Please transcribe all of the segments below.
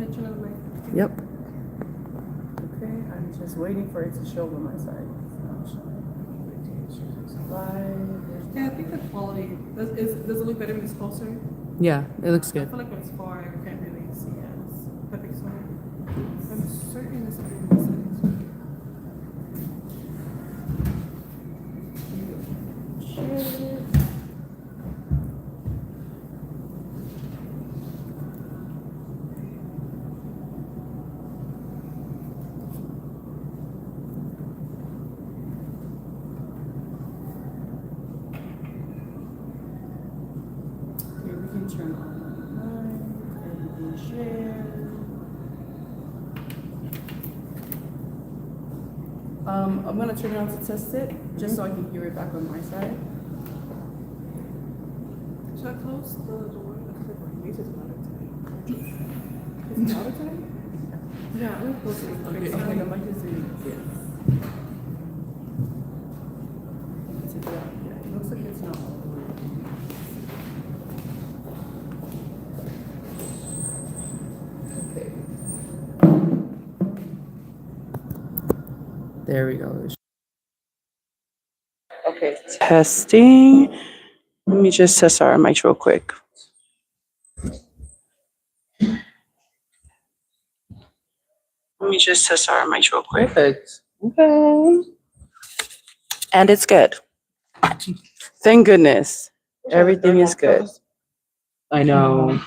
me turn on the mic? Yep. Okay, I'm just waiting for it to show on my side. Yeah, I think the quality does it look better when it's closer? Yeah, it looks I good. feel like when it's far, I can't really see it. It's perfect sound. I'm certain it's something in the settings. Okay, we can turn on the light and we share. I'm gonna turn it on to test it, just so I can hear it back on my side. Should I close the door? I feel like my face is louder today. Is it louder today? Yeah, I'm gonna close it. Okay, the mic is in. Yes. Yeah, it looks like it's not all the way. Okay. There we go. Okay, testing. Let me just test our mics real quick. Perfect. Okay. And it's good. Thank goodness. Everything is good. I know.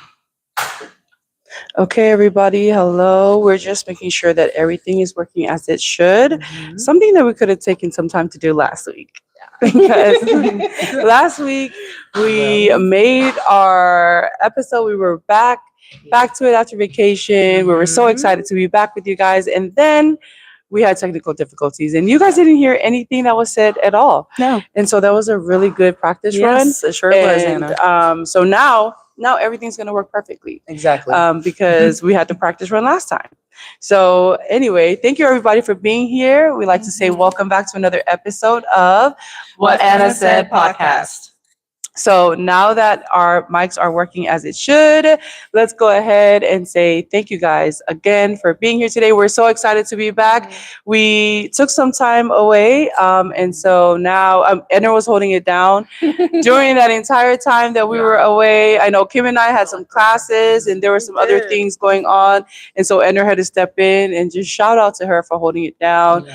Okay, everybody. Hello. We're just making sure that everything is working as it should. Something that we could have taken some time to do last week. Because last week we made our episode. We were back to it after vacation. We were so excited to be back with you guys. And then we had technical difficulties. And you guys didn't hear anything that was said at all. No. And so that was a really good practice run. Yes, it sure was, And Anna. so now everything's going to work perfectly. Exactly. Because we had the practice run last time. So anyway, thank you everybody for being here. We'd like to say welcome back to another episode of What Anna Said podcast. So now that our mics are working as it should, let's go ahead and say thank you guys again for being here today. We're so excited to be back. We took some time away, and so now Edna was holding it down during that entire time that we were away. I know Kim and I had some classes, and there were some other things going on, and so Edna had to step in and just shout out to her for holding it down.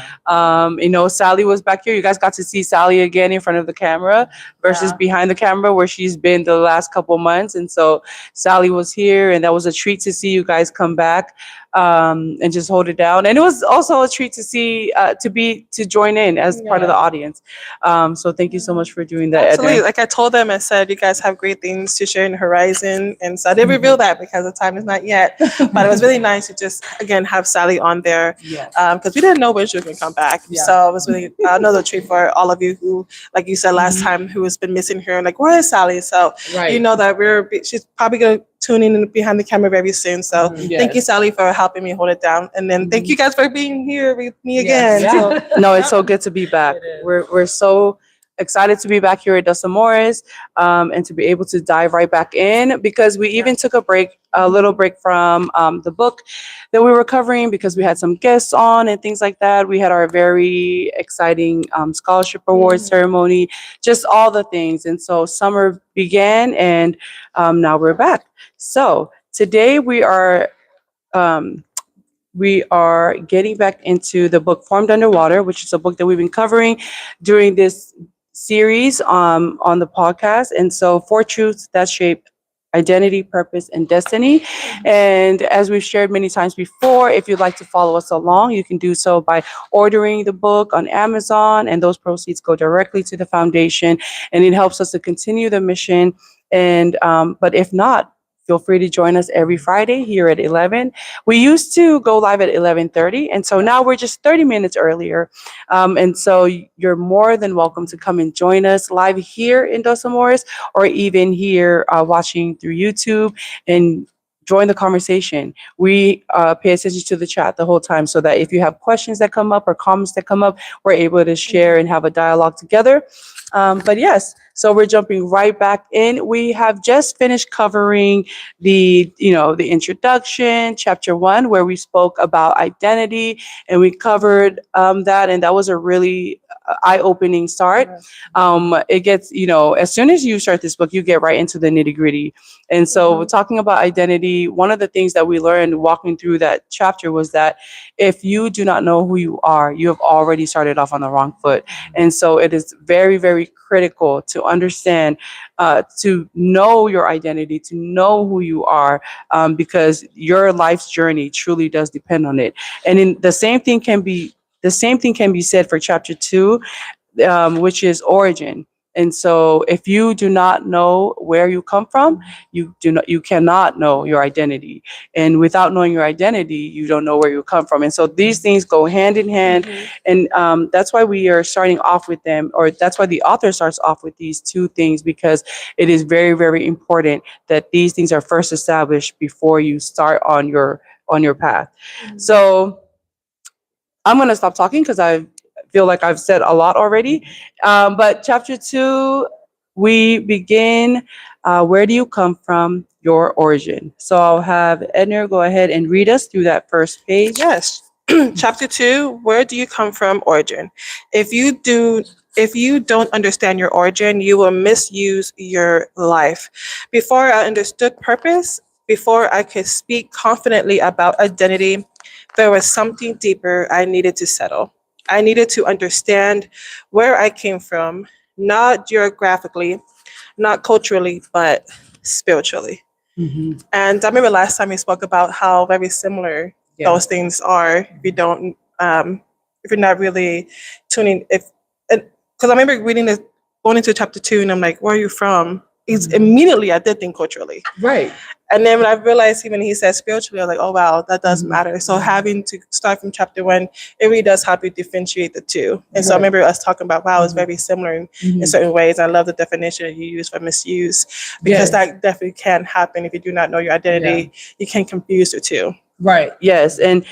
Sally was back here. You guys got to see Sally again in front of the camera versus behind the camera where she's been the last couple months. And so Sally was here, and that was a treat to see you guys come back and just hold it down. And it was also a treat to see to join in as part of the audience. So thank you so much for doing that, Absolutely. Edna. Like I told them, I said, you guys have great things to share in the horizon. And so I did reveal that because the time is not yet. But it was really nice to just, again, have Sally on there. Because we didn't know when she was going to come back. So it was really another treat for all of you who, like you said last time, who has been missing her. Like, where is Sally? So you know that she's probably going to tune in behind the camera very soon. So thank you, Sally, for helping me hold it down. And then thank you guys for being here with me again. So, No, it's so good to be back. We're so excited to be back here at Dos Amores, and to be able to dive right back in, because we even took a little break from the book that we were covering, because we had some guests on and things like that. We had our very exciting scholarship award ceremony, just all the things. And so summer began, and now we're back. So today we are getting back into the book Formed Underwater, which is a book that we've been covering during this series on the podcast. And so 4 truths that shape identity, purpose, and destiny. And as we've shared many times before, if you'd like to follow us along, you can do so by ordering the book on Amazon, and those proceeds go directly to the foundation, and it helps us to continue the mission. And but if not, feel free to join us every Friday here at 11. We used to go live at 11:30, and so now we're just 30 minutes earlier. And so you're more than welcome to come and join us live here in Dos Amores, or even here watching through YouTube, and join the conversation. We pay attention to the chat the whole time, so that if you have questions that come up or comments that come up, we're able to share and have a dialogue together. But yes, So we're jumping right back in. We have just finished covering the introduction, chapter 1, where we spoke about identity, and we covered that, and that was a really eye-opening start. It gets, as soon as you start this book, you get right into the nitty-gritty. And so talking about identity, one of the things that we learned walking through that chapter was that if you do not know who you are, you have already started off on the wrong foot. And so it is very, very critical to understand, to know your identity, to know who you are, because your life's journey truly does depend on it. And in the same thing can be said for chapter 2, which is origin. And so if you do not know where you come from, you cannot know your identity. And without knowing your identity, you don't know where you come from. And so these things go hand in hand. And that's why we are starting off with them, or that's why the author starts off with these two things, because it is very, very important that these things are first established before you start on your path. So I'm going to stop talking because I feel like I've said a lot already. But chapter 2, we begin, where do you come from? Your origin. So I'll have Edner go ahead and read us through that first page. Yes. Chapter 2, where do you come from? Origin. If you don't understand your origin, you will misuse your life. Before I understood purpose, before I could speak confidently about identity, there was something deeper I needed to settle. I needed to understand where I came from, not geographically, not culturally, but spiritually. Mhm. And I remember last time we spoke about how very similar those things are. If you're not really tuning, because I remember reading this, going into chapter 2, and I'm like, "Where are you from?" It's immediately I did think culturally, Right. and then when I realized even he said spiritually, I was like, "Oh wow, that does matter." So having to start from chapter 1, it really does help you differentiate the two. And so I remember us talking about, wow, it's very similar in certain ways. I love the definition you use for misuse, because that definitely can happen if you do not know your identity. You can confuse the two. Right. Yes. And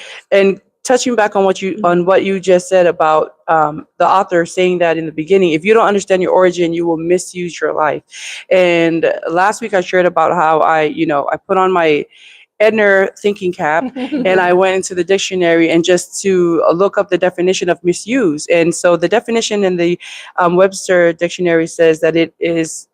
touching back on what you just said about the author saying that in the beginning, if you don't understand your origin, you will misuse your life. And last week I shared about how I put on my Edner thinking cap and I went into the dictionary and just to look up the definition of misuse. And so the definition in the Webster dictionary says that it is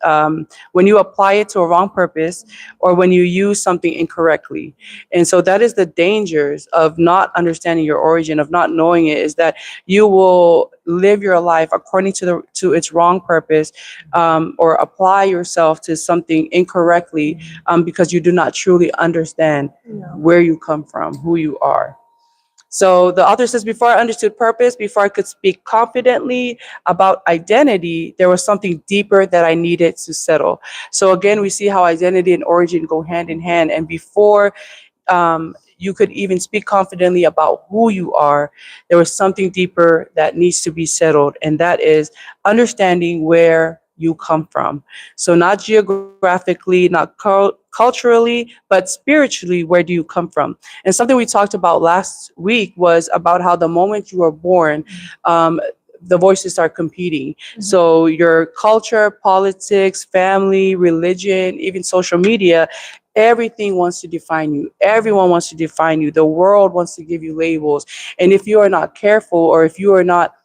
when you apply it to a wrong purpose or when you use something incorrectly. And so that is the dangers of not understanding your origin, of not knowing it, is that you will live your life according to its wrong purpose, or apply yourself to something incorrectly, because you do not truly understand where you come from, who you are. So the author says, before I understood purpose, before I could speak confidently about identity, there was something deeper that I needed to settle. So again, we see how identity and origin go hand in hand. And before you could even speak confidently about who you are, there was something deeper that needs to be settled. And that is understanding where you come from. So not geographically, not culturally, but spiritually, where do you come from? And something we talked about last week was about how the moment you are born, the voices start competing. So your culture, politics, family, religion, even social media, everything wants to define you. Everyone wants to define you. The world wants to give you labels. And if you are not careful, or if you are not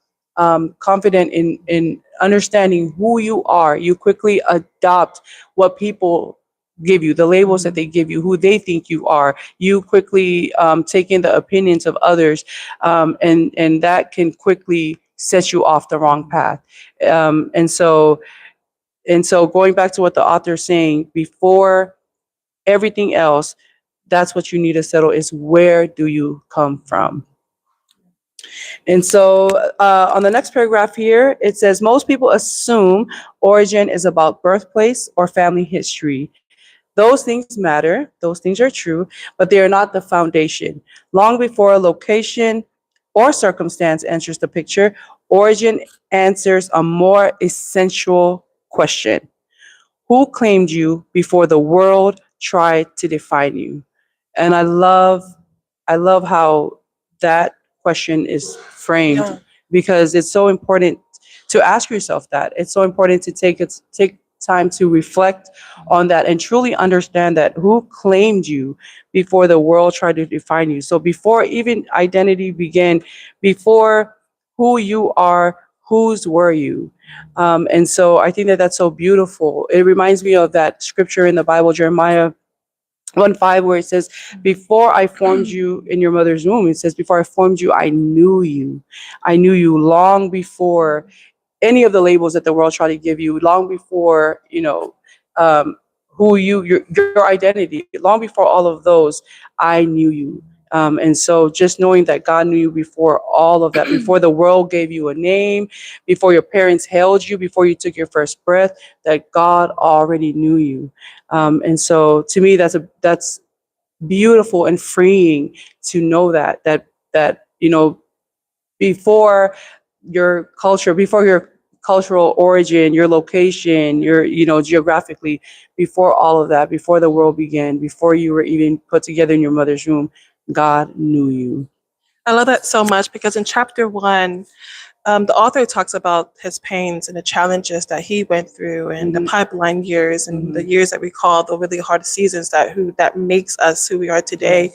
confident in understanding who you are, you quickly adopt what people give you, the labels that they give you, who they think you are. You quickly take in the opinions of others, and that can quickly set you off the wrong path. And so going back to what the author is saying, before everything else, that's what you need to settle, is where do you come from? And so on the next paragraph here, it says, most people assume origin is about birthplace or family history. Those things matter, those things are true, but they are not the foundation. Long before a location or circumstance enters the picture, origin answers a more essential question. Who claimed you before the world tried to define you? And I love how that question is framed, Yeah. because it's so important to ask yourself that. It's so important to take time to reflect on that and truly understand that who claimed you before the world tried to define you. So before even identity began, before who you are, whose were you? And so I think that that's so beautiful. It reminds me of that scripture in the Bible, Jeremiah 1:5, where it says, before I formed you in your mother's womb, it says, before I formed you, I knew you. I knew you long before any of the labels that the world tried to give you, long before, um, who your identity, long before all of those, I knew you. And so just knowing that God knew you before all of that, before the world gave you a name, before your parents held you, before you took your first breath, that God already knew you. And so to me, that's beautiful and freeing to know that before your culture, before your cultural origin, your location, your, geographically, before all of that, before the world began, before you were even put together in your mother's womb, God knew you. I love that so much because in chapter 1, the author talks about his pains and the challenges that he went through, and the pipeline years, and the years that we call the really hard seasons that makes us who we are today.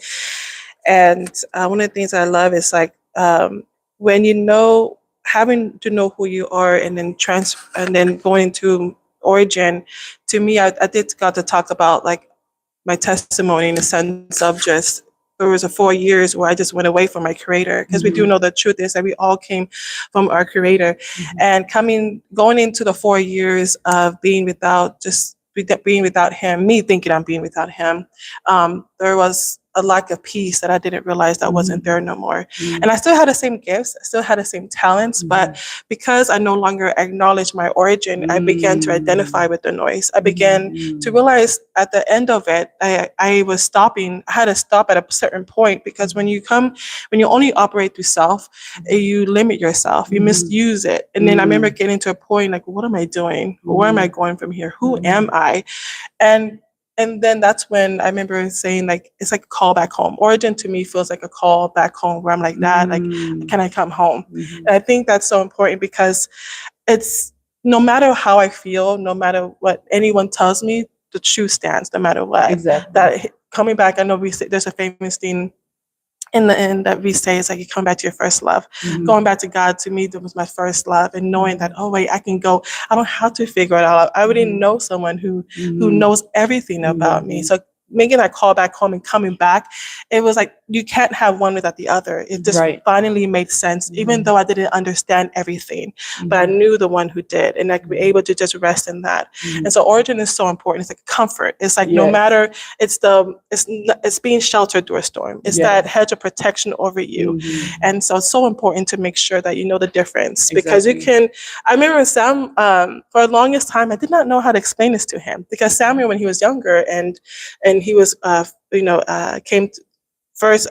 And one of the things I love is like, when having to know who you are, and then going into origin. To me, I did got to talk about like my testimony in the sense of just there was a 4 years where I just went away from my creator, because we do know the truth is that we all came from our creator. And going into the 4 years of being without him, me thinking I'm being without him, there was a lack of peace that I didn't realize that wasn't there no more. And I still had the same gifts, I still had the same talents, but because I no longer acknowledged my origin, I began to identify with the noise. I began to realize at the end of it, I had to stop at a certain point, because when you only operate through self, you limit yourself, you misuse it. And then I remember getting to a point like, what am I doing? Where am I going from here? Who am I? And then that's when I remember saying, like, it's like a call back home. Origin to me feels like a call back home, where I'm like, Dad, like, can I come home? And I think that's so important, because it's no matter how I feel, no matter what anyone tells me, the truth stands no matter what. Exactly. That coming back, I know there's a famous thing in the end that we say is like, you come back to your first love. Going back to God, to me, that was my first love. And knowing that, oh wait, I can go, I don't have to figure it out. I already know someone who knows everything about me. So making that call back home and coming back, it was like, you can't have one without the other. It just finally made sense, even though I didn't understand everything, but I knew the one who did, and I could be able to just rest in that. And so origin is so important. It's like comfort. It's like, no matter, it's being sheltered through a storm. It's that hedge of protection over you. And so it's so important to make sure that you know the difference, because I remember Sam, for the longest time, I did not know how to explain this to him, because Samuel, when he was younger, and he was, came first,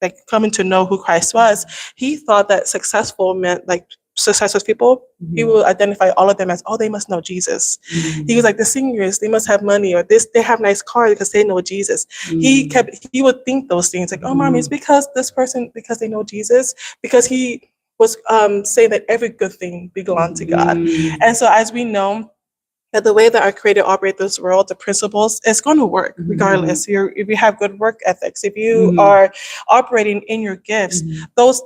like coming to know who Christ was, he thought that successful meant like successful people. He will identify all of them as, oh, they must know Jesus. He was like, the singers, they must have money, or they have nice cars because they know Jesus. He would think those things like, oh, mommy, it's because they know Jesus, because he was saying that every good thing belonged to God. And so as we know, that the way that our creator operates this world, the principles, it's going to work regardless. If you have good work ethics, if you are operating in your gifts,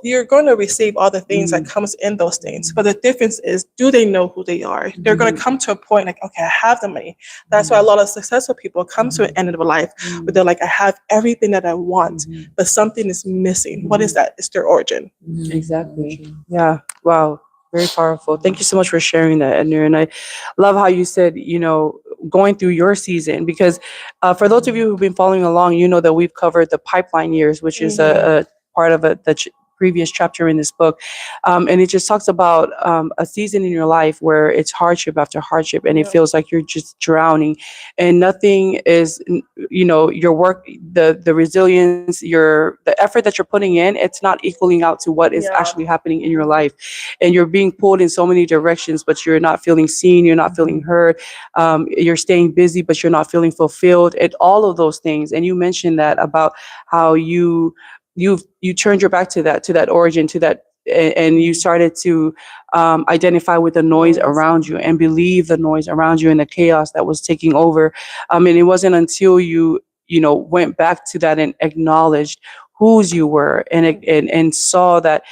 you're going to receive all the things that comes in those things. But the difference is, do they know who they are? They're going to come to a point like, okay, I have the money. That's why a lot of successful people come to an end of a life where they're like, I have everything that I want, but something is missing. What is that? It's their origin. Exactly. Yeah. Wow. Very powerful. Thank you so much for sharing that, Edna. And I love how you said, going through your season, because for those of you who've been following along, you know that we've covered the pipeline years, which is a part of the previous chapter in this book. And it just talks about a season in your life where it's hardship after hardship, and it feels like you're just drowning, and nothing is, your work, the resilience, the effort that you're putting in, it's not equaling out to what is actually happening in your life. And you're being pulled in so many directions, but you're not feeling seen, you're not feeling heard. You're staying busy, but you're not feeling fulfilled, and all of those things. And you mentioned that about how you turned your back to that origin, to that and you started to identify with the noise around you and believe the noise around you and the chaos that was taking over. And it wasn't until you went back to that and acknowledged whose you were, and saw that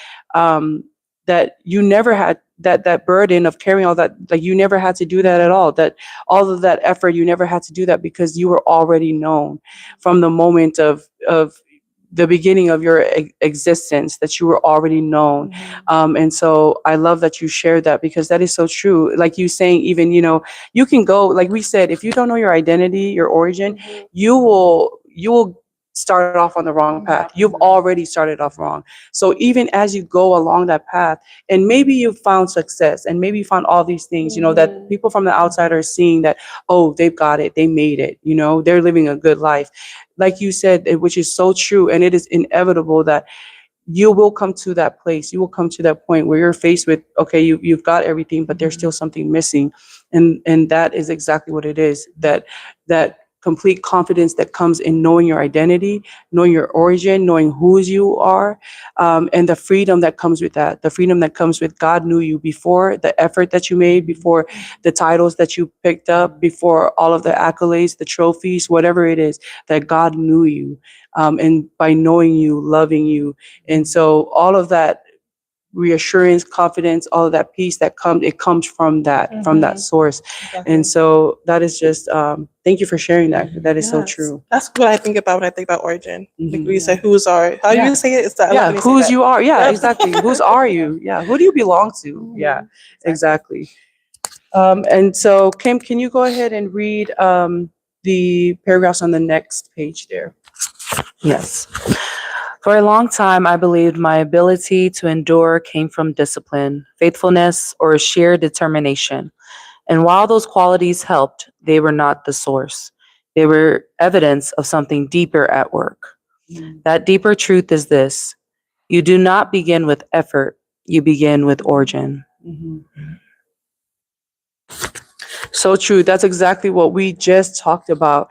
that you never had that burden of carrying all that, like you never had to do that at all, that all of that effort, you never had to do that because you were already known from the moment of the beginning of your existence, that you were already known. And so I love that you shared that, because that is so true. Like you saying, even, you can go, like we said, if you don't know your identity, your origin, you will start off on the wrong path. You've already started off wrong. So even as you go along that path, and maybe you found success, and maybe you found all these things, that people from the outside are seeing that, oh, they've got it, they made it, they're living a good life. Like you said, which is so true, and it is inevitable that you will come to that place, you will come to that point where you're faced with, okay, you've got everything, but there's still something missing. And that is exactly what it is, that complete confidence that comes in knowing your identity, knowing your origin, knowing whose you are, and the freedom that comes with that, the freedom that comes with God knew you before the effort that you made, before the titles that you picked up, before all of the accolades, the trophies, whatever it is, that God knew you, and by knowing you, loving you. And so all of that reassurance, confidence, all of that peace that comes, it comes from that source. And so that is just, thank you for sharing that. That is so Yes. true. That's what I think about when I think about origin. Like Mhm. we say, whose are, how Yeah. you say it? It's the, I love Yeah, when you say whose that. you are. Yeah, Yep. exactly. Whose are you? Yeah, who do you belong to? Yeah, exactly. And so, Kim, can you go ahead and read the paragraphs on the next page there? Yes. For a long time, I believed my ability to endure came from discipline, faithfulness, or sheer determination. And while those qualities helped, they were not the source. They were evidence of something deeper at work. That deeper truth is this: you do not begin with effort, you begin with origin. Mhm. So true. That's exactly what we just talked about.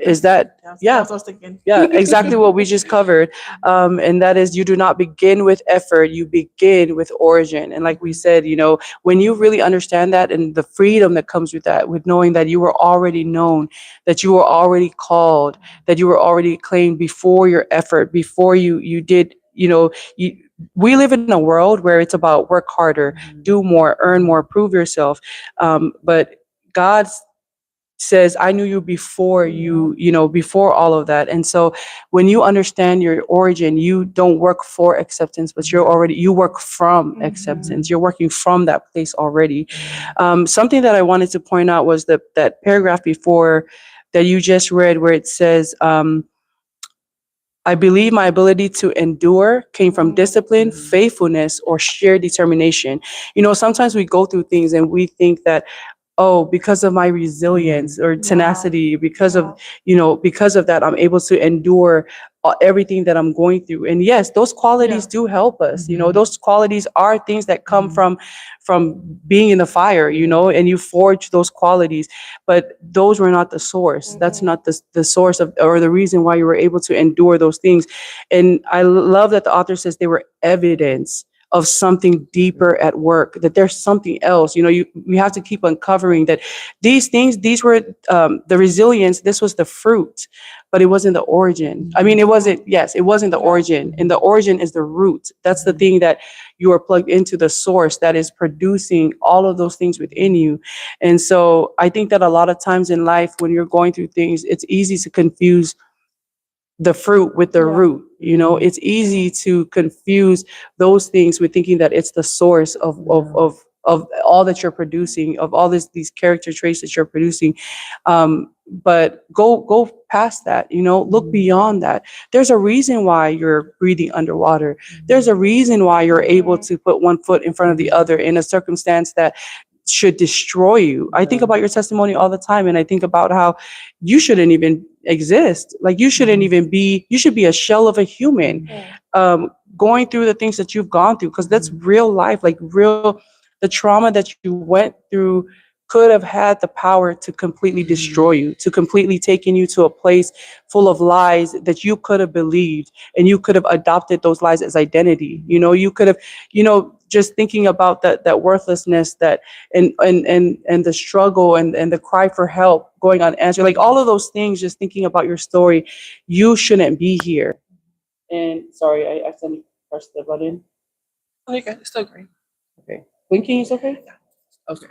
Is that, That's yeah, what I was thinking. yeah, exactly what we just covered. And that is, you do not begin with effort, you begin with origin. And like we said, when you really understand that, and the freedom that comes with that, with knowing that you were already known, that you were already called, that you were already claimed before your effort, before you did, you, we live in a world where it's about work harder, do more, earn more, prove yourself. But God says, I knew you before before all of that. And so when you understand your origin, you don't work for acceptance, but you work from acceptance. You're working from that place already. Something that I wanted to point out was that paragraph before that you just read, where it says, I believe my ability to endure came from discipline, faithfulness, or sheer determination. Sometimes we go through things and we think that, oh, because of my resilience or tenacity, because of that, I'm able to endure everything that I'm going through. And yes, those qualities do help us. Those qualities are things that come from being in the fire, and you forge those qualities. But those were not the source. That's not the source of, or the reason why you were able to endure those things. And I love that the author says they were evidence of something deeper at work, that there's something else. We have to keep uncovering that these things, these were the resilience, this was the fruit, but it wasn't the origin. I mean, it wasn't the origin, and the origin is the root. That's the thing that you are plugged into, the source that is producing all of those things within you. And so I think that a lot of times in life, when you're going through things, it's easy to confuse the fruit with the root. It's easy to confuse those things with thinking that it's the source of all that you're producing, of all these character traits that you're producing. But go past that, look beyond that. There's a reason why you're breathing underwater. There's a reason why you're able to put one foot in front of the other in a circumstance that should destroy you. I think about your testimony all the time, and I think about how you shouldn't even exist. Like, you shouldn't even be, you should be a shell of a human, going through the things that you've gone through, because that's real life, like real, the trauma that you went through could have had the power to completely destroy you, to completely taking you to a place full of lies that you could have believed, and you could have adopted those lies as identity. You could have, just thinking about that worthlessness, that and the struggle, and the cry for help going unanswered, like all of those things, just thinking about your story, you shouldn't be here. And sorry, I accidentally pressed the button. Oh, you're good. It's still green. Okay. Blinking is okay? Okay.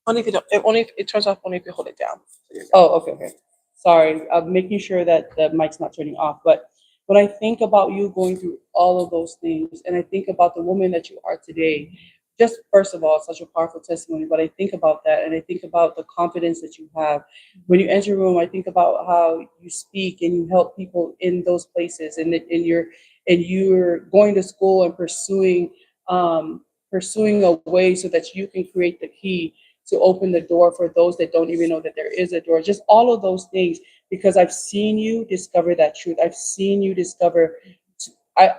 Only if you don't. Only if it turns off. Only if you hold it down. So you're good. Oh, okay. Sorry, I'm making sure that the mic's not turning off. But when I think about you going through all of those things, and I think about the woman that you are today, just first of all, it's such a powerful testimony. But I think about that, and I think about the confidence that you have. When you enter a room, I think about how you speak and you help people in those places, and you're going to school and pursuing a way so that you can create the key to open the door for those that don't even know that there is a door. Just all of those things, because I've seen you discover that truth. I've seen you discover. I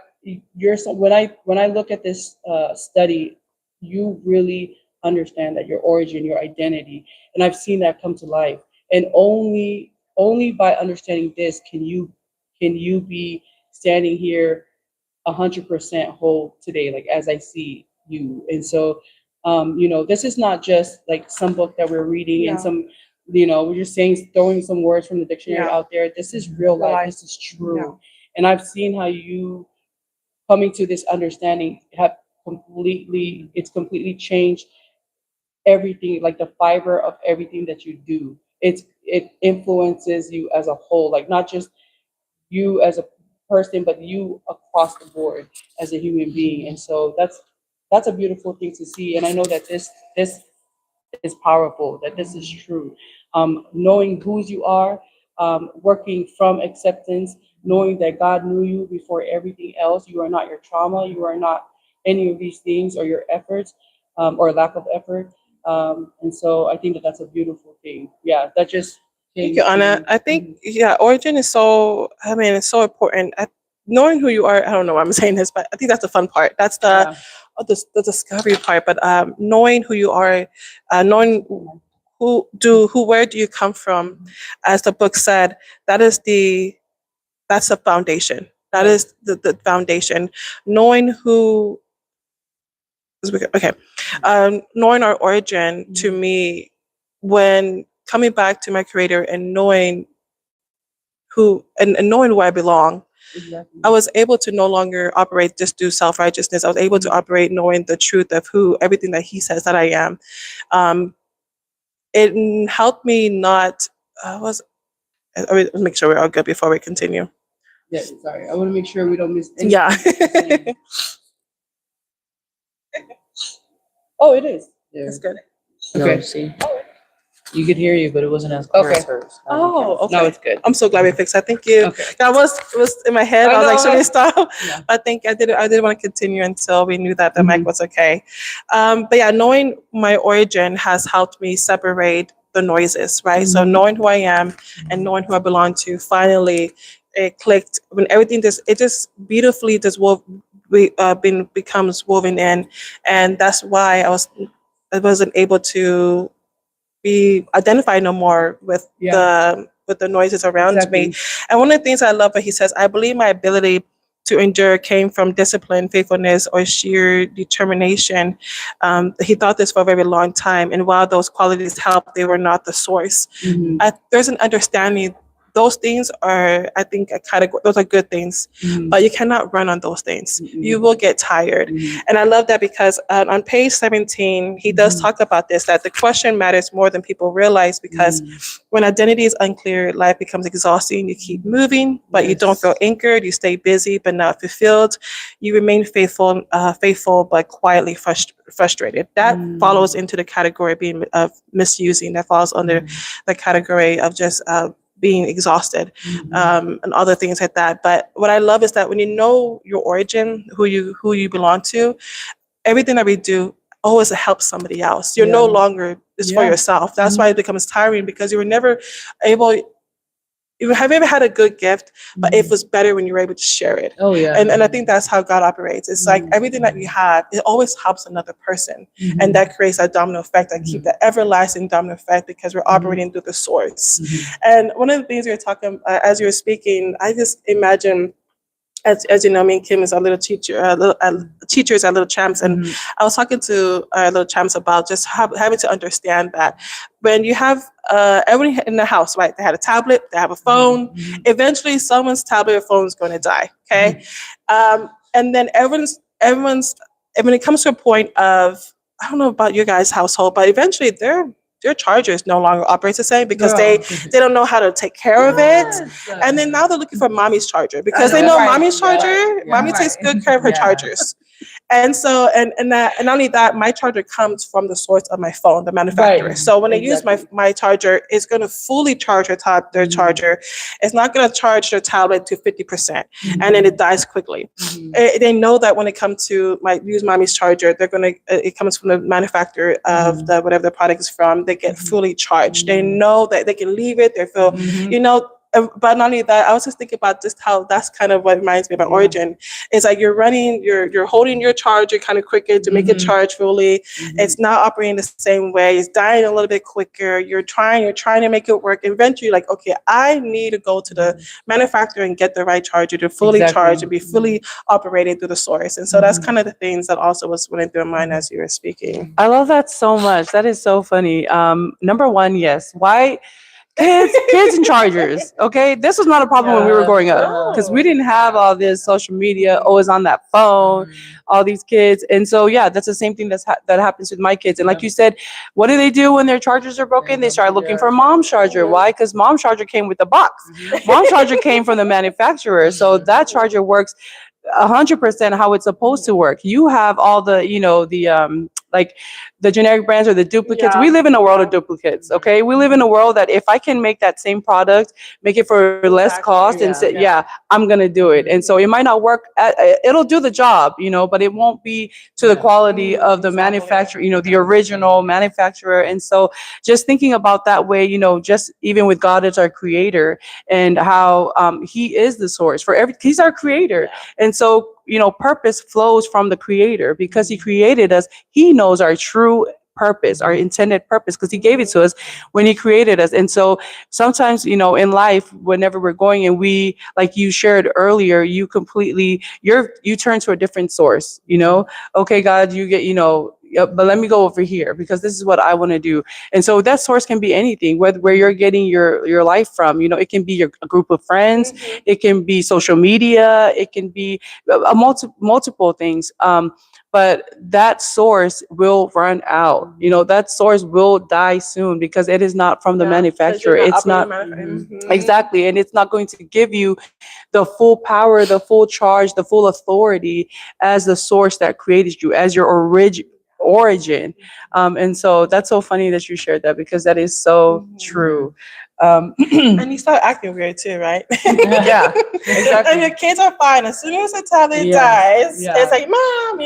when I look at this study, you really understand that your origin, your identity, and I've seen that come to life. And only by understanding this can you be standing here 100% whole today, like as I see you. And so, this is not just like some book that we're reading and Yeah. some, we're just saying, throwing some words from the dictionary Yeah. out there. This is real life. life. This is true. Yeah. And I've seen how you coming to this understanding it's completely changed everything, like the fiber of everything that you do. It influences you as a whole, like not just you as a person, but you across the board as a human being. And so that's a beautiful thing to see. And I know that this is powerful, that this is true. Knowing whose you are, working from acceptance, knowing that God knew you before everything else. You are not your trauma. You are not any of these things or your efforts, or lack of effort. And so I think that that's a beautiful thing. Yeah, that just Thank came you, Anna. to. I think origin is so. I mean, it's so important. Knowing who you are. I don't know why I'm saying this, but I think that's the fun part. That's Yeah. the discovery part. But knowing who you are, knowing where do you come from, as the book said, that's the foundation. That is the foundation. Knowing who. Okay, knowing our origin to me, when coming back to my creator and knowing and knowing who I belong, Exactly. I was able to no longer operate just through self righteousness. I was able to operate knowing the truth of who everything that He says that I am. It helped me not. I will make sure we're all good before we continue. Yeah, sorry. I want to make sure we don't miss anything. Yeah. Oh, it is. That's good. No, Okay. see, you could hear you, but it wasn't as clear Okay. as hers. Now you Oh, can. okay. No, it's good. I'm so glad we fixed that. Thank you. Okay. That was in my head. I was like, should we stop? Yeah. I think I did want to continue until we knew that the mic Mhm. was okay. But yeah, knowing my origin has helped me separate the noises, right? So Mhm. knowing who I am and knowing who I belong to, finally it clicked when everything just beautifully becomes woven in, and that's why I wasn't able to be identified no more with the noises around me. Exactly. And one of the things I love what he says, I believe my ability to endure came from discipline, faithfulness, or sheer determination. He thought this for a very long time, and while those qualities helped, they were not the source. Mhm. There's an understanding. Those things are, I think, a category. Those are good things, Mhm. but you cannot run on those things. Mhm. You will get tired. Mhm. And I love that because on page 17, he does talk about this, that the question matters more than people realize, because when identity is unclear, life becomes exhausting. You keep moving, but you don't feel anchored. You stay busy, but not fulfilled. You remain faithful, but quietly frustrated. That follows into the category of misusing. That falls under the category of just being exhausted, and other things like that. But what I love is that when you know your origin, who you belong to, everything that we do always helps somebody else. You're no longer just for Yeah. yourself. That's why it becomes tiring, because you were never able have you ever had a good gift, but it was better when you were able to share it? Oh yeah. And I think that's how God operates. It's like everything that you have, it always helps another person. And that creates a domino effect that keep the everlasting domino effect because we're operating through the source. And one of the things you're talking as you were speaking, I just imagine, as you know, me and Kim is our little teacher, teachers at Little Champs, and I was talking to our Little Champs about just having to understand that when you have everyone in the house, right? They had a tablet, they have a phone. Eventually, someone's tablet or phone is going to die. Okay, and then everyone's. And when it comes to a point of, I don't know about your guys' household, but eventually their chargers no longer operates the same because they don't know how to take care of it. And then now they're looking for mommy's charger because they know mommy's charger, mommy takes good care of her chargers. And so, and not only that, my charger comes from the source of my phone, the manufacturer. Right. So when I use my charger, it's going to fully charge their charger. It's not going to charge their tablet to 50%, and then it dies quickly. They know that when it comes to use mommy's charger, they're going to, it comes from the manufacturer of the whatever the product is from. They get fully charged. They know that they can leave it. They feel, you know. But not only that, I was just thinking about just how that's kind of what reminds me about Origin. It's like you're holding your charger kind of quicker to make it charge fully. It's not operating the same way. It's dying a little bit quicker. You're trying to make it work. Eventually, like, okay, I need to go to the manufacturer and get the right charger to fully charge and be fully operating through the source. And so that's kind of the things that also was running through my mind as you were speaking. I love that so much. That is so funny. Number one, yes. Why? Kids and chargers. Okay, this was not a problem when we were growing up because we didn't have all this social media, always on that phone, all these kids. And so yeah, that's the same thing that happens with my kids. And like you said, what do they do when their chargers are broken? They start looking for mom's charger. Why? Because mom's charger came with the box. Mom's charger came from the manufacturer, so that charger works 100% how it's supposed to work. You have all the, like the generic brands or the duplicates. We live in a world of duplicates. Okay, we live in a world that if I can make that same product, make it for less cost, and say, I'm gonna do it. And so it might not work. It'll do the job, but it won't be to the quality of the manufacturer, the original manufacturer. And so just thinking about that way, just even with God as our creator and how he is the source for he's our creator. And so, purpose flows from the creator because he created us. He knows our true purpose, our intended purpose, because he gave it to us when he created us. And so sometimes, in life, whenever we're going and we, like you shared earlier, you turn to a different source, okay, God, you get, but let me go over here because this is what I want to do. And so that source can be anything, where you're getting your life from. It can be a group of friends, it can be social media, it can be multiple things. But that source will run out. That source will die soon because it is not from the manufacturer. It's not exactly, and it's not going to give you the full power, the full charge, the full authority as the source that created you, as your origin. And so that's so funny that you shared that because that is so true. And you start acting weird too, right? Yeah, exactly. And your kids are fine. As soon as the tablet dies, it's like, Mom,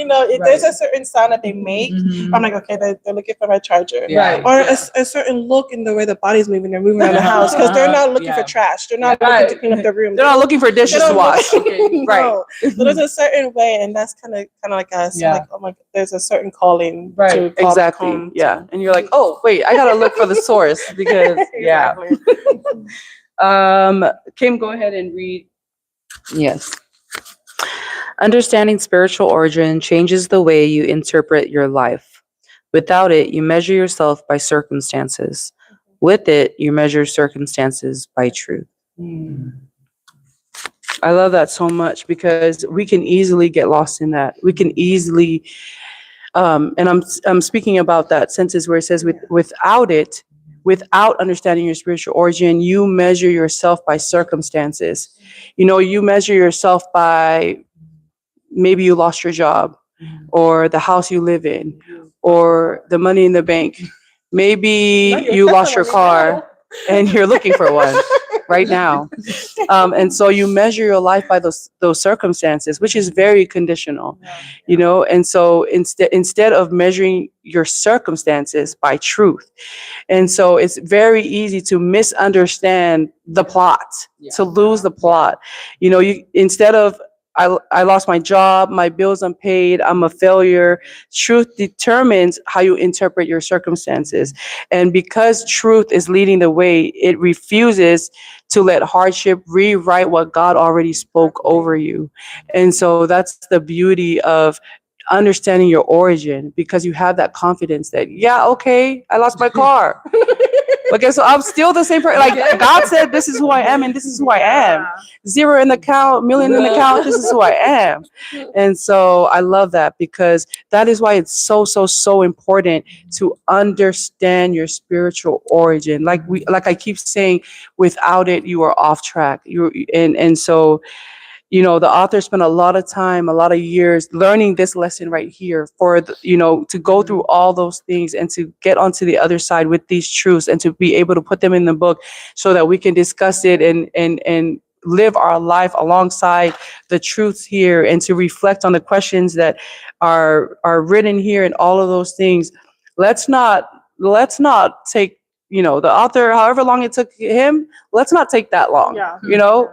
there's a certain sound that they make. I'm like, okay, they're looking for my charger. Right. Or a certain look in the way the body's moving. They're moving around the house because they're not looking for trash. They're not looking to clean up their room. They're not looking for dishes to wash. Right. So there's a certain way, and that's kind of like us. So like, oh my, there's a certain calling. To call Exactly. home. Yeah. And you're like, oh, wait, I gotta look for the source because Kim, go ahead and read. Yes. Understanding spiritual origin changes the way you interpret your life. Without it, you measure yourself by circumstances. With it, you measure circumstances by truth. I love that so much because we can easily get lost in that. We can easily, and I'm speaking about that sentence where it says, without understanding your spiritual origin, you measure yourself by circumstances. You measure yourself by maybe you lost your job or the house you live in or the money in the bank. Maybe you lost your car and you're looking for one. right now. And so you measure your life by those circumstances, which is very conditional, you know. And so instead of measuring your circumstances by truth, and so it's very easy to misunderstand the plot, to lose the plot. You know, you instead of I lost my job, my bills unpaid, I'm a failure. Truth determines how you interpret your circumstances. And because truth is leading the way, it refuses to let hardship rewrite what God already spoke over you. And so that's the beauty of understanding your origin, because you have that confidence that, yeah, okay, I lost my car. Okay, so I'm still the same person. Like God said, this is who I am, and this is who I am. Zero in the account, million in the account. This is who I am. And so I love that, because that is why it's so important to understand your spiritual origin. Like I keep saying, without it, you are off track. And so, you know, the author spent a lot of time, a lot of years learning this lesson right here for, to go through all those things and to get onto the other side with these truths and to be able to put them in the book so that we can discuss it and live our life alongside the truths here, and to reflect on the questions that are written here and all of those things. Let's not take, the author, however long it took him, let's not take that long. Yeah.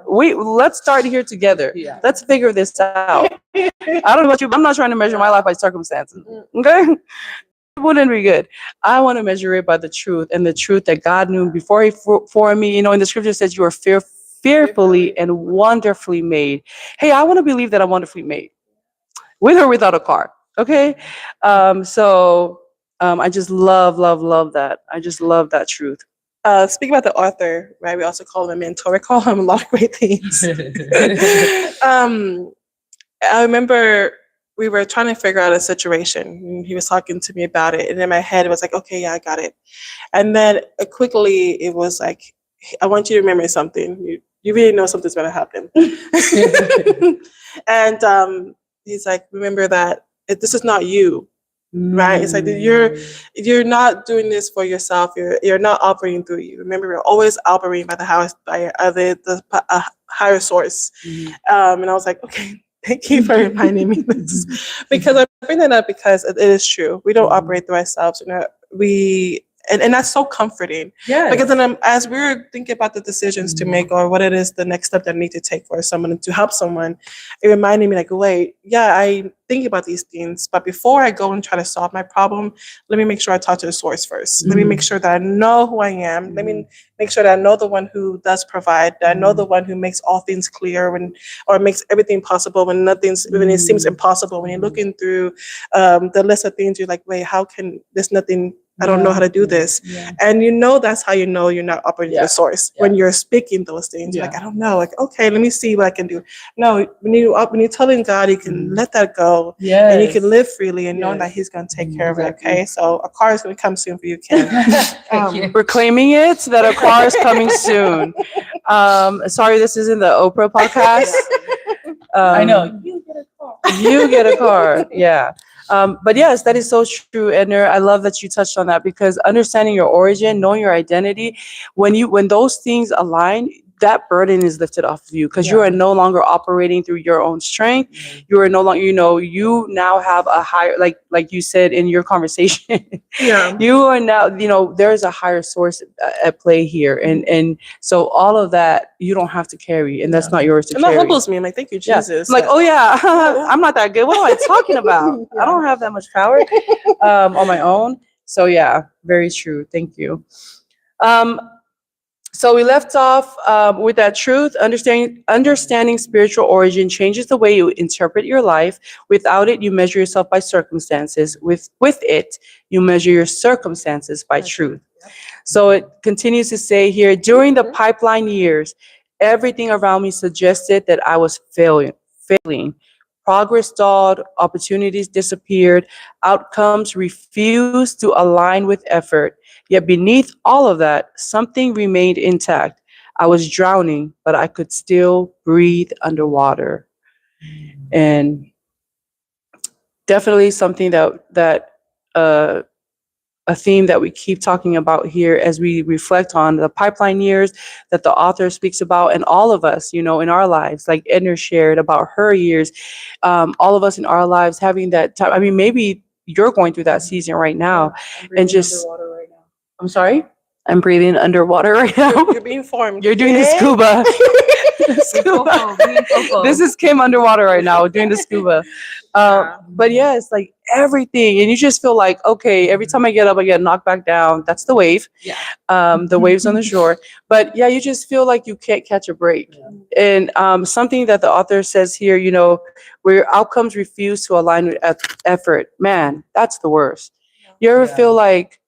Let's start here together. Let's figure this out. I don't know about you, but I'm not trying to measure my life by circumstances. Okay? It wouldn't be good. I want to measure it by the truth, and the truth that God knew before He formed me. You know, in the scripture says you are fearfully and wonderfully made. Hey, I want to believe that I'm wonderfully made, with or without a car. Okay? I just love that. I just love that truth. Speaking about the author, right? We also call him a mentor. We call him a lot of great things. I remember we were trying to figure out a situation, and he was talking to me about it, and in my head it was like, okay, yeah, I got it. And then quickly it was like, I want you to remember something. You really know something's going to happen. And he's like, remember that this is not you. Right, it's like you're not doing this for yourself. You're not operating through you. Remember, we're always operating by the higher source. And I was like, okay, thank you for reminding me this, because I bring that up because it is true. We don't operate through ourselves. And that's so comforting. Yeah. Because then as we're thinking about the decisions to make, or what it is the next step that I need to take for someone to help someone, it reminded me like, wait, yeah, I think about these things, but before I go and try to solve my problem, let me make sure I talk to the source first. Let me make sure that I know who I am. Let me make sure that I know the one who does provide, that I know the one who makes all things clear or makes everything possible when it seems impossible. When you're looking through the list of things, you're like, wait, how can there's nothing, I don't know how to do this. And that's how you know you're not operating the source. When you're speaking those things, you're like, I don't know. Like, okay, let me see what I can do. No, when you're telling God, you can let that go. And you can live freely and knowing that He's going to take care of it. Okay, so a car is going to come soon for you, Ken. We're claiming it that a car is coming soon. Sorry, this isn't the Oprah podcast. I know. You get a car. You get a car. Yeah. But yes, that is so true, Edner. I love that you touched on that, because understanding your origin, knowing your identity, when those things align, that burden is lifted off of you, because you are no longer operating through your own strength. You are no longer, you now have a higher, like you said in your conversation, you are now, there's a higher source at play here. And so all of that, you don't have to carry, and that's not yours to And carry. that humbles me. I'm like, thank you, Jesus. I'm like, oh yeah, I'm not that good. What am I talking about? I don't have that much power on my own. So yeah, very true. Thank you. So we left off with that truth. Understanding spiritual origin changes the way you interpret your life. Without it, you measure yourself by circumstances. With it, you measure your circumstances by truth. So it continues to say here, during the pipeline years, everything around me suggested that I was failing. Progress stalled, opportunities disappeared, outcomes refused to align with effort. Yet beneath all of that, something remained intact. I was drowning, but I could still breathe underwater. And definitely something that a theme that we keep talking about here as we reflect on the pipeline years that the author speaks about, and all of us, in our lives, like Edna shared about her years, all of us in our lives having that time. I mean, maybe you're going through that season right now, and just, I'm sorry, I'm breathing underwater right now. You're being formed. you're doing the scuba. Scuba. This is Kim underwater right now doing the scuba. But yeah, it's like everything. And you just feel like, okay, every time I get up, I get knocked back down. That's the wave. Yeah. The waves on the shore. But yeah, you just feel like you can't catch a break. And something that the author says here, where outcomes refuse to align with effort. Man, that's the worst. You ever feel like,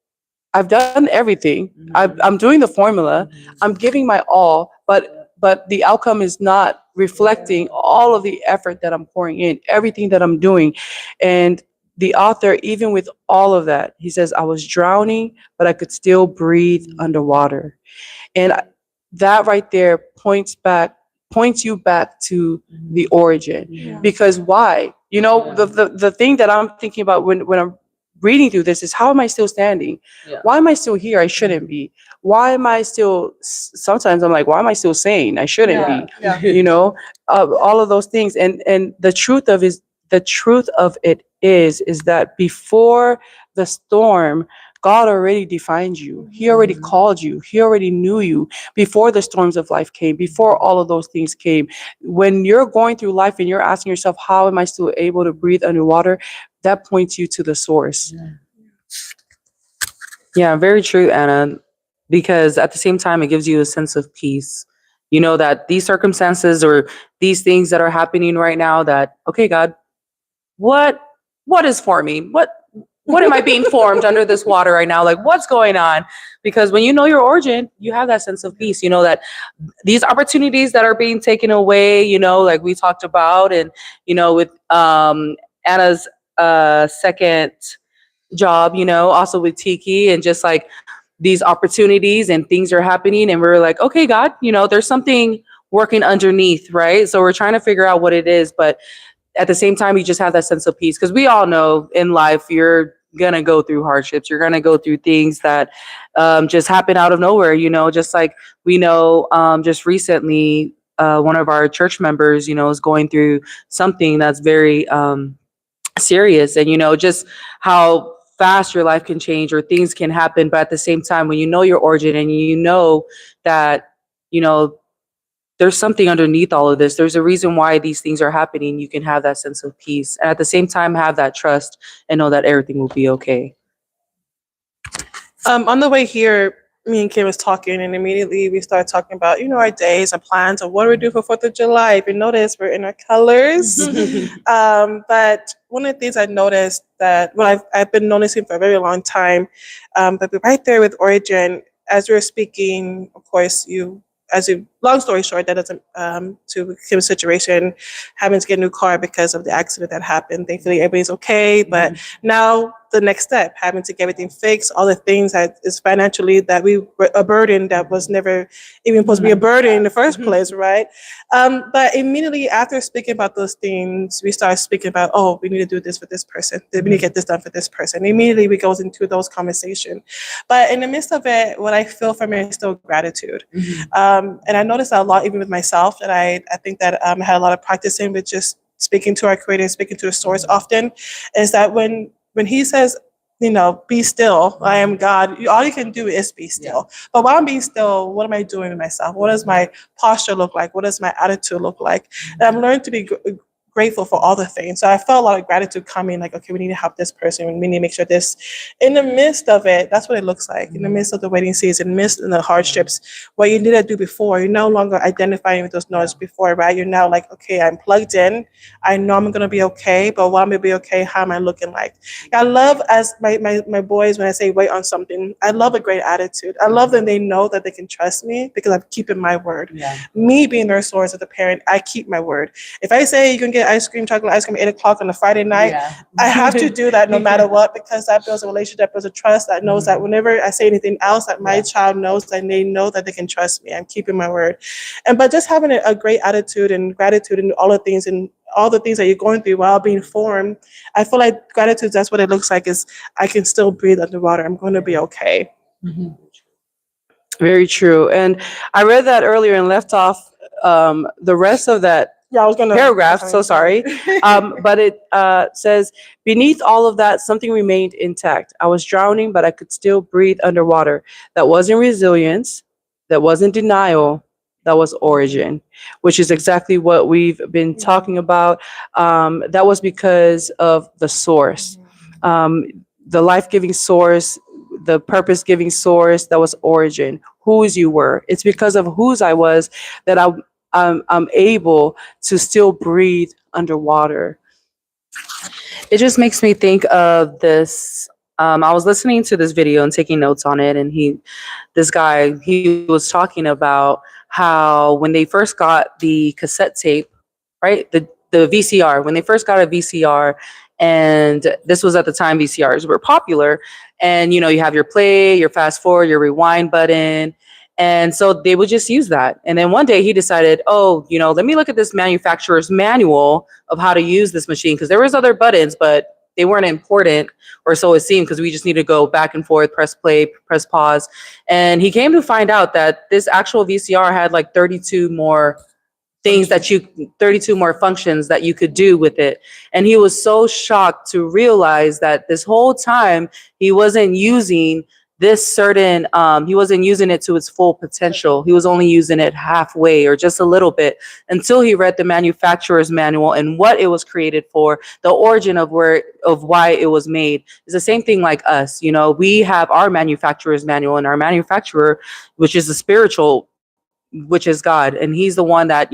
I've done everything. I'm doing the formula. I'm giving my all, but the outcome is not reflecting all of the effort that I'm pouring in, everything that I'm doing. And the author, even with all of that, he says, I was drowning, but I could still breathe underwater. And that right there points you back to the origin. Because why? The thing that I'm thinking about when I'm reading through this is, how am I still standing? Why am I still here? I shouldn't be. Why am I still, sometimes I'm like, why am I still sane? I shouldn't be. All of those things. And the truth of it is that before the storm, God already defined you. He already called you. He already knew you before the storms of life came, before all of those things came. When you're going through life and you're asking yourself, how am I still able to breathe underwater? That points you to the source. Yeah, very true, Anna. Because at the same time, it gives you a sense of peace. You know that these circumstances or these things that are happening right now, that, okay, God, what is forming? What am I being formed under this water right now? Like, what's going on? Because when you know your origin, you have that sense of peace. You know that these opportunities that are being taken away, like we talked about, and with Anna's second job, also with Tiki, and just like these opportunities and things are happening, and we're like, okay, God, there's something working underneath, right? So we're trying to figure out what it is, but at the same time, you just have that sense of peace, because we all know in life you're gonna go through hardships, you're gonna go through things that just happen out of nowhere, just like we know just recently one of our church members is going through something that's very serious, and just how fast your life can change or things can happen. But at the same time, when you know your origin and you know that there's something underneath all of this, there's a reason why these things are happening, you can have that sense of peace, and at the same time have that trust and know that everything will be okay. On the way here, me and Kim was talking, and immediately we started talking about, our days and plans of what we do for 4th of July. If you notice, we're in our colors. But one of the things I noticed I've been noticing for a very long time, but right there with Origin, as we were speaking, of course, long story short, that doesn't, to Kim's situation, having to get a new car because of the accident that happened. Thankfully, everybody's okay. But now the next step, having to get everything fixed, all the things that is financially that a burden that was never even supposed to be a burden in the first place, right? But immediately after speaking about those things, we started speaking about, we need to do this for this person. We need to get this done for this person. Immediately we goes into those conversations. But in the midst of it, what I feel from it is still gratitude. And I noticed that a lot, even with myself, that I think that I had a lot of practice in with just speaking to our Creator, speaking to the Source often, is that when He says, be still, I am God, all you can do is be still. But while I'm being still, what am I doing with myself? What does my posture look like? What does my attitude look like? And I've learned to be grateful for all the things. So I felt a lot of gratitude coming, like, okay, we need to help this person. We need to make sure this, in the midst of it, that's what it looks like. In the midst of the waiting season, in the midst of the hardships, what you didn't do before, you're no longer identifying with those no's before, right? You're now like, okay, I'm plugged in. I know I'm going to be okay, but while I'm going to be okay, how am I looking like? I love, as my boys, when I say wait on something, I love a great attitude. I love that they know that they can trust me because I'm keeping my word. Me being their source as a parent, I keep my word. If I say you can get chocolate ice cream at 8:00 on a Friday night, I have to do that no matter what, because that builds a relationship, that builds a trust, that knows that whenever I say anything else, that my child knows that they know that they can trust me. I'm keeping my word. But just having a great attitude and gratitude and all the things, and all the things that you're going through while being formed, I feel like gratitude, that's what it looks like, is I can still breathe underwater. I'm going to be okay. Very true. And I read that earlier and left off the rest of that Yeah, I was going to. paragraph. So sorry. But it says, beneath all of that, something remained intact. I was drowning, but I could still breathe underwater. That wasn't resilience. That wasn't denial. That was origin, which is exactly what we've been talking about. That was because of the source, the life-giving source, the purpose-giving source. That was origin, whose you were. It's because of whose I was that I'm able to still breathe underwater. It just makes me think of this. I was listening to this video and taking notes on it, and this guy, he was talking about how when they first got the cassette tape, right, the VCR, when they first got a VCR, and this was at the time VCRs were popular, and you have your play, your fast forward, your rewind button. And so they would just use that. And then one day he decided, oh, let me look at this manufacturer's manual of how to use this machine, because there was other buttons, but they weren't important, or so it seemed, because we just need to go back and forth, press play, press pause. And he came to find out that this actual VCR had like 32 more things 32 more functions that you could do with it. And he was so shocked to realize that this whole time he wasn't using this certain, he wasn't using it to its full potential. He was only using it halfway or just a little bit, until he read the manufacturer's manual and what it was created for, the origin of why it was made. It's the same thing like us. We have our manufacturer's manual, and our manufacturer, which is the spiritual, which is God. And he's the one that,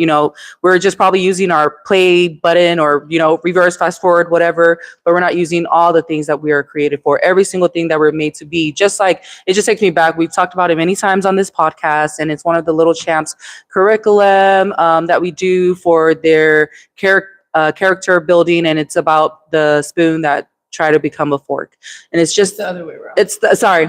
we're just probably using our play button or, reverse, fast forward, whatever, but we're not using all the things that we are created for, every single thing that we're made to be. Just like, it just takes me back. We've talked about it many times on this podcast, and it's one of the Little Champs curriculum that we do for their character building. And it's about the spoon that try to become a fork. And it's just the other way around. Sorry.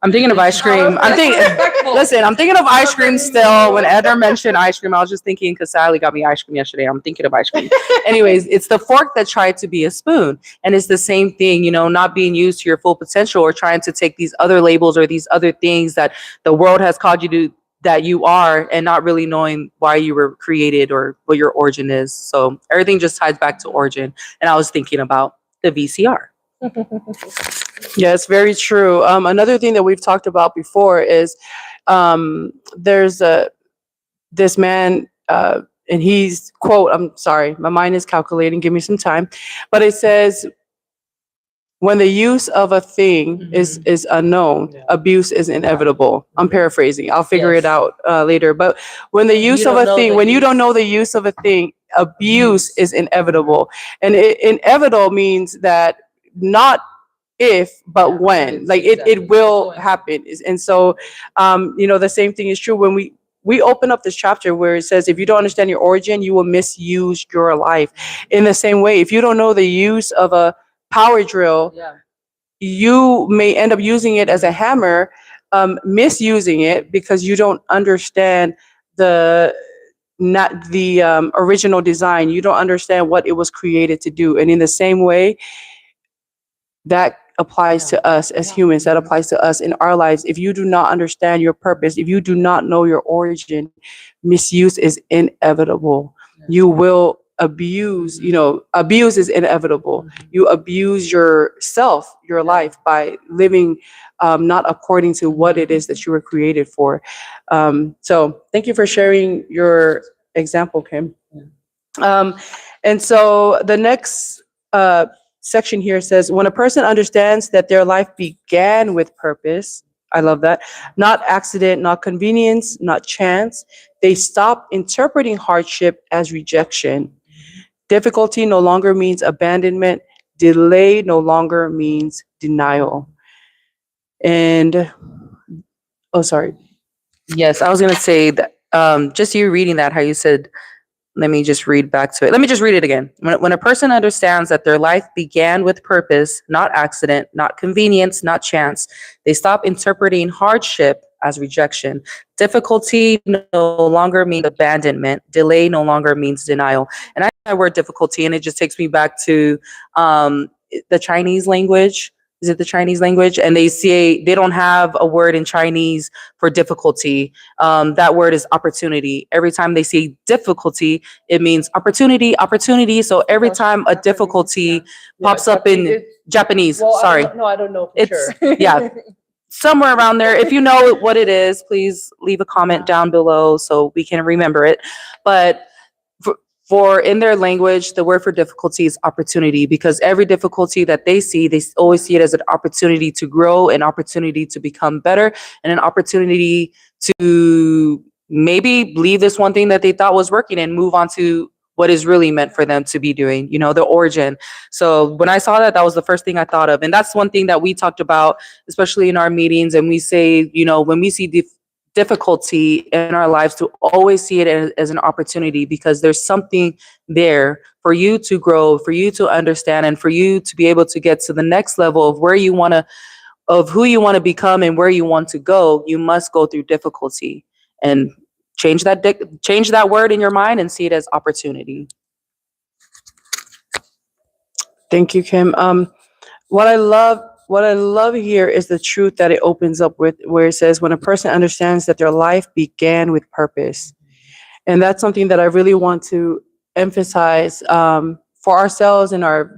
I'm thinking of ice cream. I'm thinking of ice cream still. When Edgar mentioned ice cream, I was just thinking, because Sally got me ice cream yesterday. I'm thinking of ice cream. Anyways, it's the fork that tried to be a spoon. And it's the same thing, not being used to your full potential, or trying to take these other labels or these other things that the world has called you to, that you are, and not really knowing why you were created or what your origin is. So everything just ties back to origin. And I was thinking about the VCR. Yeah, it's very true. Another thing that we've talked about before is there's this man, and he's, quote, I'm sorry, my mind is calculating, give me some time, but it says, when the use of a thing is unknown, abuse is inevitable. I'm paraphrasing. I'll figure it out later. But when the use of a thing, when you don't know the use of a thing, abuse is inevitable. And inevitable means that not if, but when, like it will happen. And so, the same thing is true when we open up this chapter where it says, if you don't understand your origin, you will misuse your life. In the same way, if you don't know the use of a power drill, you may end up using it as a hammer, misusing it because you don't understand the original design. You don't understand what it was created to do. And in the same way, that applies to us as humans. That applies to us in our lives. If you do not understand your purpose, if you do not know your origin, misuse is inevitable. You will abuse, abuse is inevitable. You abuse yourself, your life, by living not according to what it is that you were created for. So thank you for sharing your example, Kim. And so the next section here says, when a person understands that their life began with purpose, I love that, not accident, not convenience, not chance, they stop interpreting hardship as rejection. Difficulty no longer means abandonment. Delay no longer means denial. And, oh, sorry. Yes, I was going to say that just you reading that, how you said, let me just read back to it. Let me just read it again. When a person understands that their life began with purpose, not accident, not convenience, not chance, they stop interpreting hardship as rejection. Difficulty no longer means abandonment. Delay no longer means denial. And I that word difficulty, and it just takes me back to the Chinese language. Is it the Chinese language? And they say they don't have a word in Chinese for difficulty. That word is opportunity. Every time they say difficulty, it means opportunity, opportunity. So every time a difficulty pops up in Japanese, sorry, No, I don't know for it's sure. yeah, somewhere around there. If you know what it is, please leave a comment down below so we can remember it. But for in their language, the word for difficulty is opportunity, because every difficulty that they see, they always see it as an opportunity to grow, an opportunity to become better, and an opportunity to maybe leave this one thing that they thought was working and move on to what is really meant for them to be doing, the origin. So when I saw that, that was the first thing I thought of. And that's one thing that we talked about, especially in our meetings. And we say, when we see difficulty in our lives, to always see it as an opportunity, because there's something there for you to grow, for you to understand, and for you to be able to get to the next level of who you want to become and where you want to go. You must go through difficulty, and change that word in your mind and see it as opportunity. Thank you, Kim. What I love here is the truth that it opens up with, where it says, when a person understands that their life began with purpose. And that's something that I really want to emphasize for ourselves and our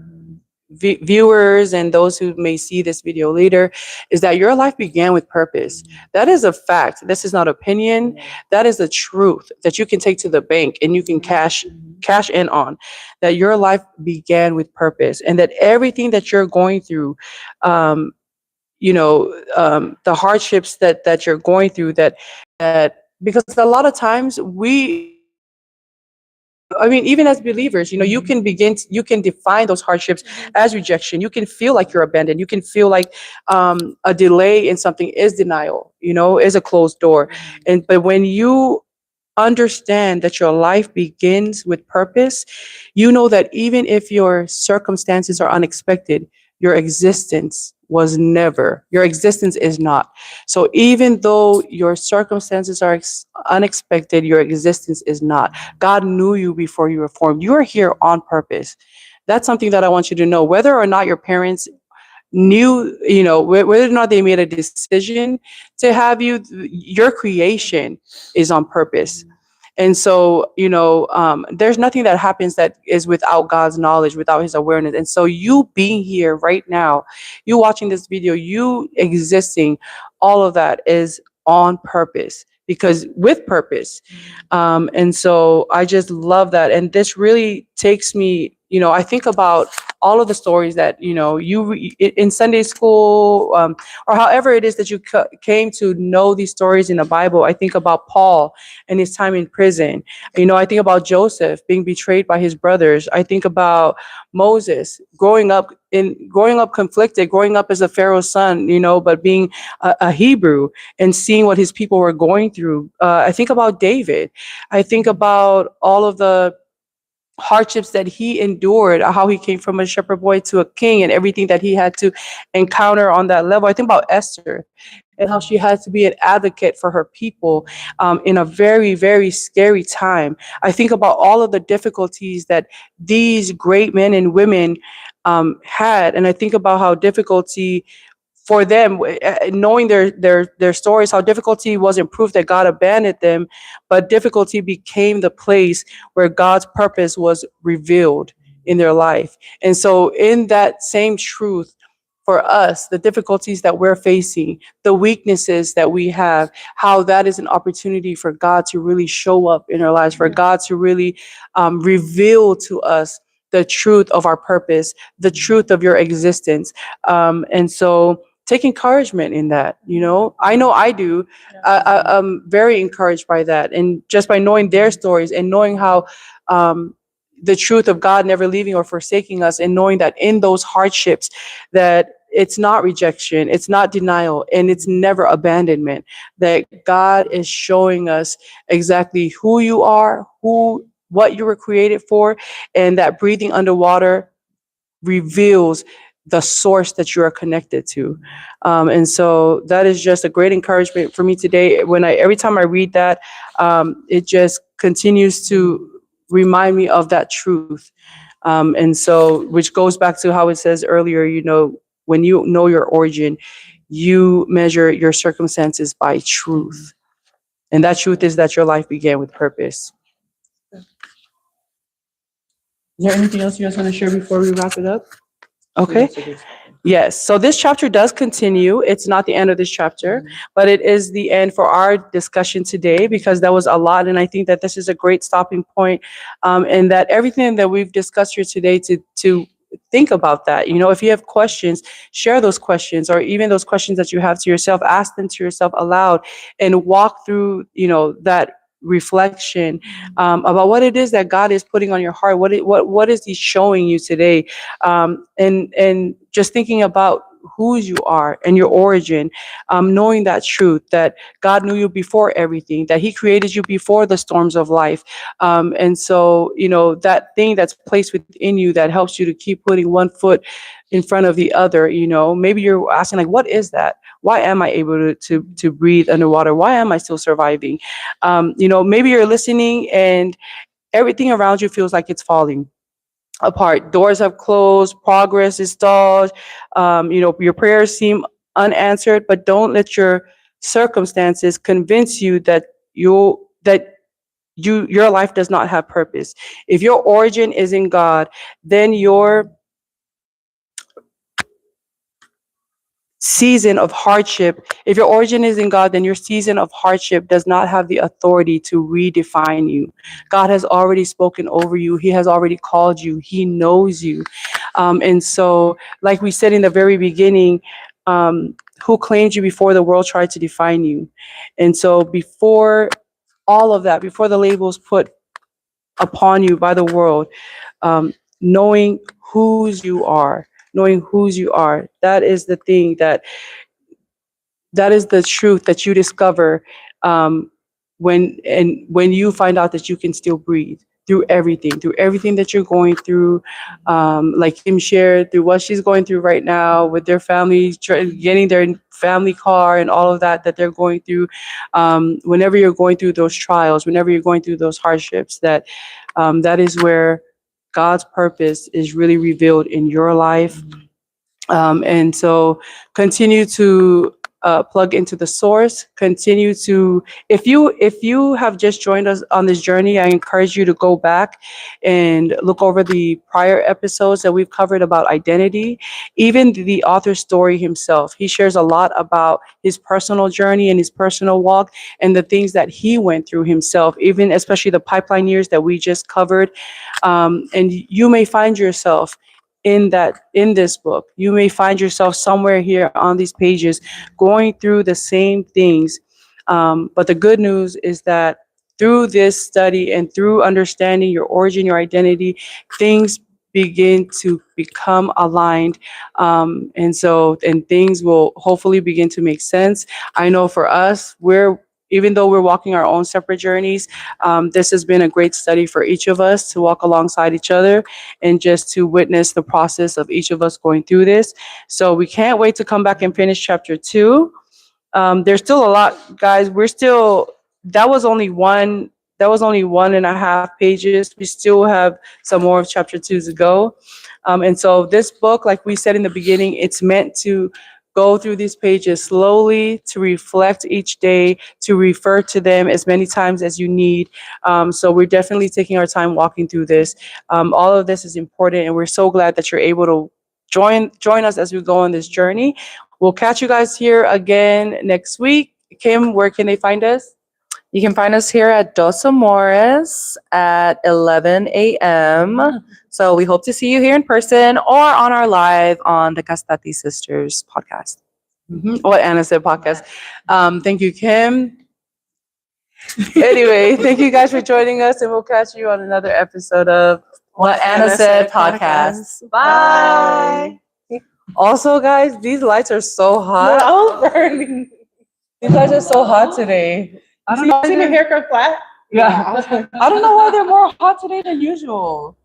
viewers and those who may see this video later, is that your life began with purpose. That is a fact. This is not opinion. That is the truth that you can take to the bank and you can cash in on, that your life began with purpose, and that everything that you're going through, the hardships that you're going through, that because a lot of times even as believers, you can define those hardships as rejection. You can feel like you're abandoned. You can feel like a delay in something is denial, is a closed door. But when you understand that your life begins with purpose, you know that even if your circumstances are unexpected, your existence your existence is not. So even though your circumstances are unexpected, your existence is not. God knew you before you were formed. You are here on purpose. That's something that I want you to know. Whether or not your parents knew, whether or not they made a decision to have you, your creation is on purpose. And so, there's nothing that happens that is without God's knowledge, without his awareness. And so you being here right now, you watching this video, you existing, all of that is on purpose, because with purpose. And so I just love that. And this really takes me, I think about all of the stories that, in Sunday school, or however it is that you came to know these stories in the Bible. I think about Paul and his time in prison. I think about Joseph being betrayed by his brothers. I think about Moses growing up conflicted, growing up as a Pharaoh's son, but being a Hebrew and seeing what his people were going through. I think about David. I think about all of the hardships that he endured, how he came from a shepherd boy to a king, and everything that he had to encounter on that level. I think about Esther and how she had to be an advocate for her people in a very, very scary time. I think about all of the difficulties that these great men and women had, and I think about how difficulty for them, knowing their stories, how difficulty wasn't proof that God abandoned them, but difficulty became the place where God's purpose was revealed in their life. And so in that same truth, for us, the difficulties that we're facing, the weaknesses that we have, how that is an opportunity for God to really show up in our lives, for God to really reveal to us the truth of our purpose, the truth of your existence. And so take encouragement in that. I know I do. I'm very encouraged by that. And just by knowing their stories and knowing how the truth of God never leaving or forsaking us, and knowing that in those hardships, that it's not rejection, it's not denial, and it's never abandonment, that God is showing us exactly who you are, what you were created for, and that breathing underwater reveals the source that you are connected to. And so that is just a great encouragement for me today. Every time I read that, it just continues to remind me of that truth. And so, which goes back to how it says earlier, when you know your origin, you measure your circumstances by truth. And that truth is that your life began with purpose. Is there anything else you guys want to share before we wrap it up? Okay. Yes. So this chapter does continue. It's not the end of this chapter, but it is the end for our discussion today because that was a lot. And I think that this is a great stopping point, and that everything that we've discussed here today to think about that. If you have questions, share those questions, or even those questions that you have to yourself, ask them to yourself aloud and walk through, that reflection about what it is that God is putting on your heart. What is He showing you today? And just thinking about whose you are and your origin, knowing that truth, that God knew you before everything, that He created you before the storms of life. And so, that thing that's placed within you that helps you to keep putting one foot in front of the other, maybe you're asking like, what is that? Why am I able to breathe underwater? Why am I still surviving? Maybe you're listening and everything around you feels like it's falling apart. Doors have closed, progress is stalled, your prayers seem unanswered, but don't let your circumstances convince you that your life does not have purpose. If your origin is in God, then your season of hardship, if your origin is in God, then your season of hardship does not have the authority to redefine you. God has already spoken over you. He has already called you. He knows you. And so, like we said in the very beginning, who claimed you before the world tried to define you? And so before all of that, before the labels put upon you by the world, knowing whose you are, that is the thing that is the truth that you discover, when you find out that you can still breathe through everything that you're going through, like Kim shared, through what she's going through right now with their family, getting their family car and all of that they're going through. Whenever you're going through those trials, whenever you're going through those hardships, that is where God's purpose is really revealed in your life. And so continue to plug into the source. Continue to, if you have just joined us on this journey, I encourage you to go back and look over the prior episodes that we've covered about identity. Even the author's story himself, he shares a lot about his personal journey and his personal walk and the things that he went through himself, even especially the pipeline years that we just covered. And you may find yourself in this book. You may find yourself somewhere here on these pages going through the same things. But the good news is that through this study and through understanding your origin, your identity, things begin to become aligned. And things will hopefully begin to make sense. I know for us, even though we're walking our own separate journeys, this has been a great study for each of us to walk alongside each other and just to witness the process of each of us going through this. So we can't wait to come back and finish chapter 2. There's still a lot, guys. That was only 1.5 pages. We still have some more of chapter 2 to go. And so this book, like we said in the beginning, it's meant to go through these pages slowly, to reflect each day, to refer to them as many times as you need. So we're definitely taking our time walking through this. All of this is important, and we're so glad that you're able to join us as we go on this journey. We'll catch you guys here again next week. Kim, where can they find us? You can find us here at Dos Amores at 11 a.m. So we hope to see you here in person or on our live on the Kasitati Sisters podcast. What Anna said podcast. Thank you, Kim. Anyway, thank you guys for joining us, and we'll catch you on another episode of What Anna Said podcast. Bye. Also, guys, these lights are so hot. I was burning. These lights are so hot today. I don't know. See my haircut flat? Yeah. I don't know why they're more hot today than usual.